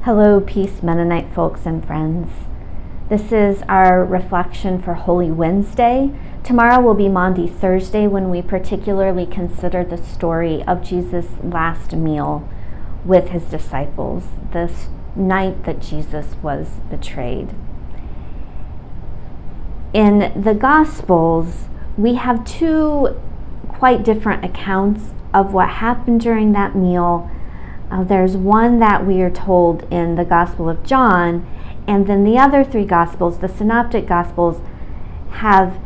Hello, Peace Mennonite folks and friends. This is our reflection for Holy Wednesday. Tomorrow will be Maundy Thursday when we particularly consider the story of Jesus' last meal with his disciples, the night that Jesus was betrayed. In the Gospels, we have two quite different accounts of what happened during that meal. There's one that we are told in the Gospel of John, and then the other three Gospels, the Synoptic Gospels, have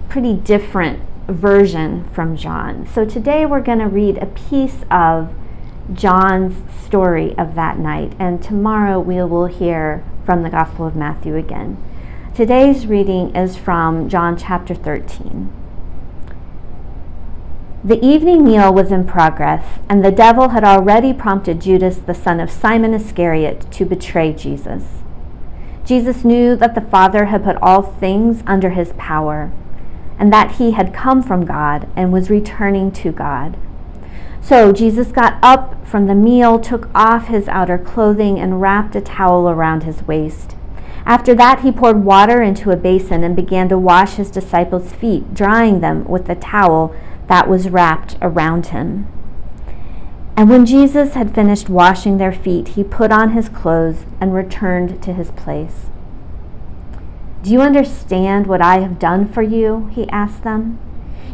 pretty different version from John. So today we're going to read a piece of John's story of that night, and tomorrow we will hear from the Gospel of Matthew again. Today's reading is from John chapter 13. The evening meal was in progress, and the devil had already prompted Judas, the son of Simon Iscariot, to betray Jesus. Jesus knew that the Father had put all things under his power, and that he had come from God and was returning to God. So Jesus got up from the meal, took off his outer clothing, and wrapped a towel around his waist. After that, he poured water into a basin and began to wash his disciples' feet, drying them with the towel that was wrapped around him. And when Jesus had finished washing their feet, he put on his clothes and returned to his place. "Do you understand what I have done for you?" he asked them.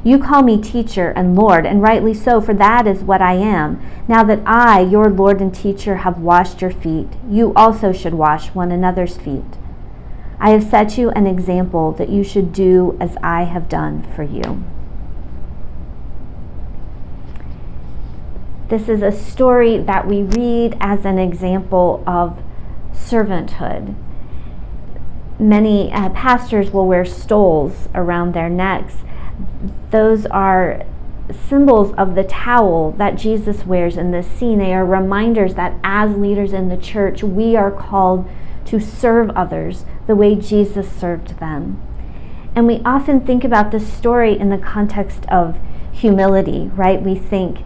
"You call me teacher and Lord, and rightly so, for that is what I am. Now that I, your Lord and teacher, have washed your feet, you also should wash one another's feet. I have set you an example that you should do as I have done for you." This is a story that we read as an example of servanthood. Many pastors will wear stoles around their necks. Those are symbols of the towel that Jesus wears in this scene. They are reminders that as leaders in the church, we are called to serve others the way Jesus served them. And we often think about this story in the context of humility, right? We think,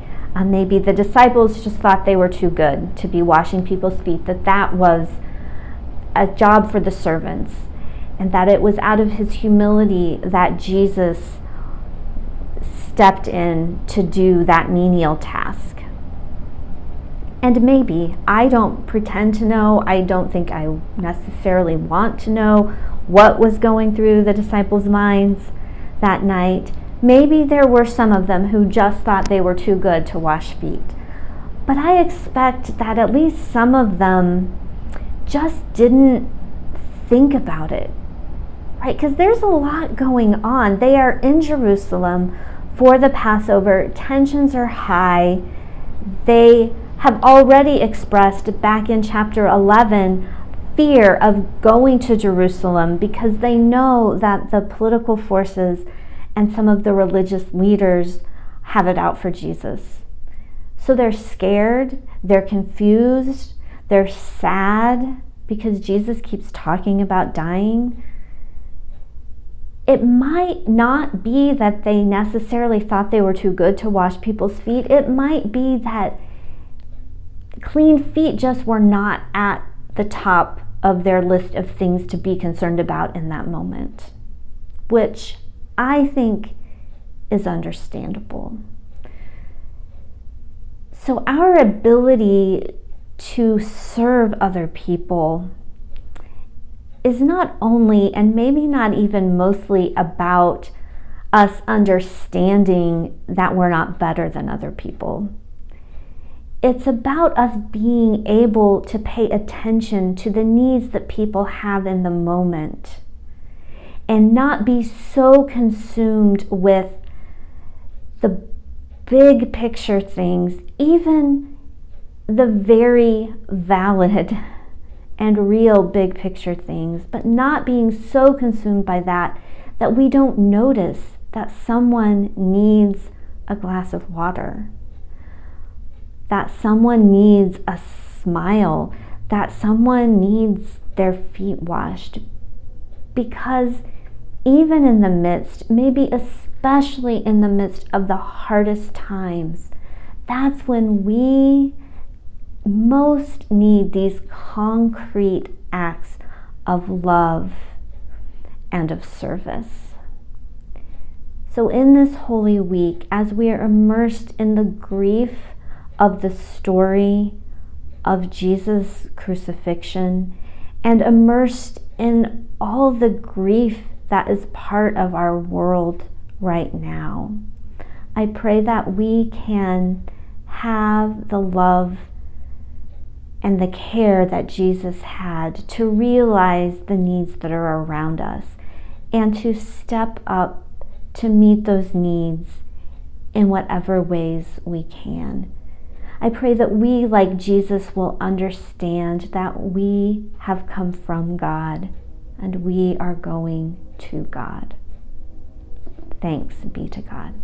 maybe the disciples just thought they were too good to be washing people's feet, that was a job for the servants, and that it was out of his humility that Jesus stepped in to do that menial task. And maybe, I don't pretend to know, I don't think I necessarily want to know what was going through the disciples' minds that night. Maybe there were some of them who just thought they were too good to wash feet. But I expect that at least some of them just didn't think about it, right? Because there's a lot going on. They are in Jerusalem for the Passover. Tensions are high. They have already expressed back in chapter 11 fear of going to Jerusalem because they know that the political forces and some of the religious leaders have it out for Jesus. So they're scared, they're confused, they're sad because Jesus keeps talking about dying. It might not be that they necessarily thought they were too good to wash people's feet. It might be that clean feet just were not at the top of their list of things to be concerned about in that moment, which I think is understandable. So our ability to serve other people is not only, and maybe not even mostly, about us understanding that we're not better than other people. It's about us being able to pay attention to the needs that people have in the moment and not be so consumed with the big picture things, even the very valid and real big picture things, but not being so consumed by that we don't notice that someone needs a glass of water, that someone needs a smile, that someone needs their feet washed. Because even in the midst, maybe especially in the midst of the hardest times, that's when we most need these concrete acts of love and of service. So in this Holy Week, as we are immersed in the grief of the story of Jesus' crucifixion and immersed in all the grief that is part of our world right now, I pray that we can have the love and the care that Jesus had to realize the needs that are around us and to step up to meet those needs in whatever ways we can. I pray that we, like Jesus, will understand that we have come from God and we are going to God. Thanks be to God.